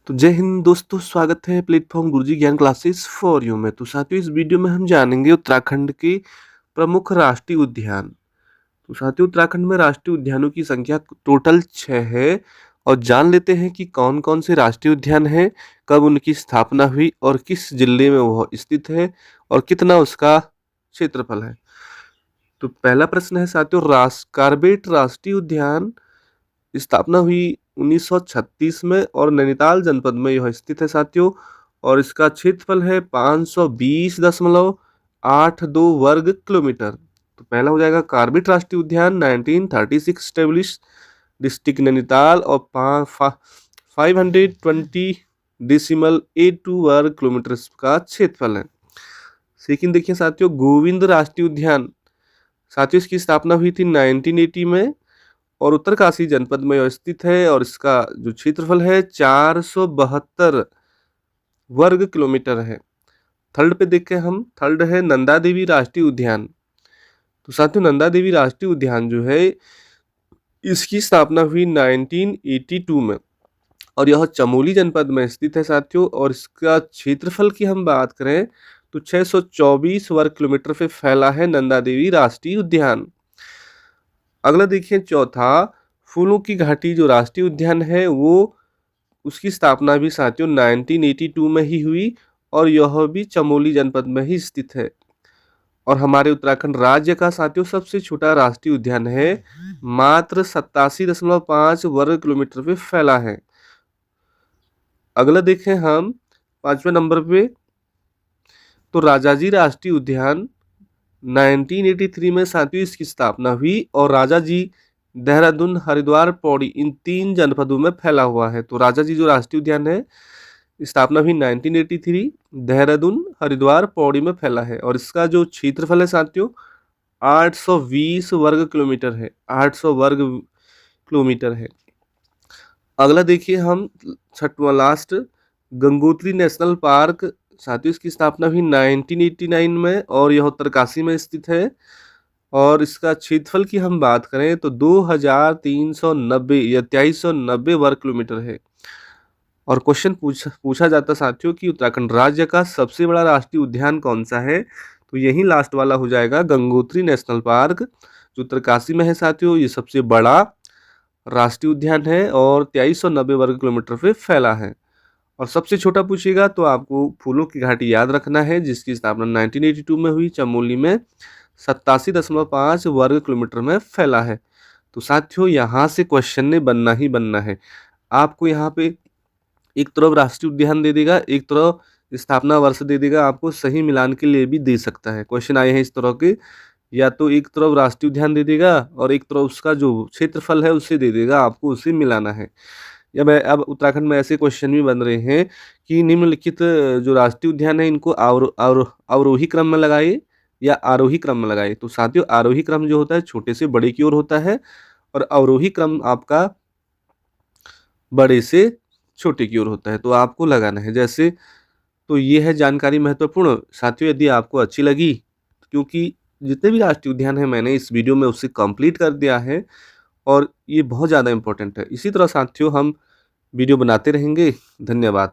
तो जय हिंद दोस्तों, स्वागत है प्लेटफॉर्म गुरुजी ज्ञान क्लासेस फॉर यू में। तो साथियों, इस वीडियो में हम जानेंगे उत्तराखंड के प्रमुख राष्ट्रीय उद्यान। तो साथियों, उत्तराखंड में राष्ट्रीय उद्यानों की संख्या टोटल 6 है। और जान लेते हैं कि कौन कौन से राष्ट्रीय उद्यान हैं, कब उनकी स्थापना हुई और किस जिले में वह स्थित है और कितना उसका क्षेत्रफल है। तो पहला प्रश्न है साथियों, कार्बेट राष्ट्रीय उद्यान स्थापना हुई 1936 में और नैनीताल जनपद में यह स्थित है साथियों। और इसका क्षेत्रफल है 520.82 वर्ग किलोमीटर। तो पहला हो जाएगा कार्बेट राष्ट्रीय उद्यान, 1936 स्टेब्लिश, डिस्ट्रिक्ट नैनीताल, और 520.82 वर्ग किलोमीटर का क्षेत्रफल है। सेकंड देखिए साथियों, गोविंद राष्ट्रीय उद्यान। साथियों, इसकी स्थापना हुई थी 1980 में और उत्तरकाशी जनपद में यह स्थित है। और इसका जो क्षेत्रफल है 472 वर्ग किलोमीटर है। थर्ड पे देखें हम, थर्ड है नंदा देवी राष्ट्रीय उद्यान। तो साथियों, नंदा देवी राष्ट्रीय उद्यान जो है, इसकी स्थापना हुई 1982 में और यह चमोली जनपद में स्थित है साथियों। और इसका क्षेत्रफल की हम बात करें तो 624 वर्ग किलोमीटर पे फैला है नंदा देवी राष्ट्रीय उद्यान। अगला देखिए चौथा, फूलों की घाटी जो राष्ट्रीय उद्यान है वो, उसकी स्थापना भी साथियों 1982 में ही हुई और यह भी चमोली जनपद में ही स्थित है। और हमारे उत्तराखंड राज्य का साथियों सबसे छोटा राष्ट्रीय उद्यान है, मात्र 87.5 वर्ग किलोमीटर पे फैला है। अगला देखें हम पांचवें नंबर पे, तो राजाजी राष्ट्रीय उद्यान 1983 में साथियों इसकी स्थापना हुई और राजाजी देहरादून, हरिद्वार, पौड़ी इन 3 जनपदों में फैला हुआ है। तो राजाजी जो राष्ट्रीय उद्यान है, स्थापना हुई 1983, देहरादून, हरिद्वार, पौड़ी में फैला है। और इसका जो क्षेत्रफल है साथियों 820 वर्ग किलोमीटर है, 800 वर्ग किलोमीटर है। अगला देखिए हम छठवां लास्ट, गंगोत्री नेशनल पार्क। साथियों, इसकी स्थापना हुई 1989 में और यह उत्तरकाशी में स्थित है। और इसका क्षेत्रफल की हम बात करें तो 2390 या 2390 वर्ग किलोमीटर है। और क्वेश्चन पूछा जाता साथियों कि उत्तराखंड राज्य का सबसे बड़ा राष्ट्रीय उद्यान कौन सा है, तो यही लास्ट वाला हो जाएगा, गंगोत्री नेशनल पार्क, जो उत्तरकाशी में है साथियों। ये सबसे बड़ा राष्ट्रीय उद्यान है और 2390 वर्ग किलोमीटर पे फैला है। और सबसे छोटा पूछेगा तो आपको फूलों की घाटी याद रखना है, जिसकी स्थापना 1982 में हुई, चमोली में 87.5 वर्ग किलोमीटर में फैला है। तो साथियों, यहाँ से क्वेश्चन ने बनना ही बनना है। आपको यहाँ पे एक तरफ राष्ट्रीय उद्यान दे देगा, एक तरफ स्थापना वर्ष दे देगा, आपको सही मिलान के लिए भी दे सकता है। क्वेश्चन आए हैं इस तरह के, या तो एक तरफ राष्ट्रीय उद्यान दे देगा और एक तरफ उसका जो क्षेत्रफल है उसे दे देगा, आपको उसे मिलाना है। या मैं अब उत्तराखंड में ऐसे क्वेश्चन भी बन रहे हैं कि निम्नलिखित जो राष्ट्रीय उद्यान है इनको अवरोही क्रम में लगाइए या आरोही क्रम में लगाइए। तो साथियों, आरोही क्रम जो होता है छोटे से बड़े की ओर होता है और अवरोही क्रम आपका बड़े से छोटे की ओर होता है। तो आपको लगाना है जैसे। तो ये है जानकारी महत्वपूर्ण साथियों। यदि आपको अच्छी लगी, क्योंकि जितने भी राष्ट्रीय उद्यान हैं मैंने इस वीडियो में उससे कंप्लीट कर दिया है और ये बहुत ज़्यादा इम्पोर्टेंट है। इसी तरह साथियों हम वीडियो बनाते रहेंगे। धन्यवाद।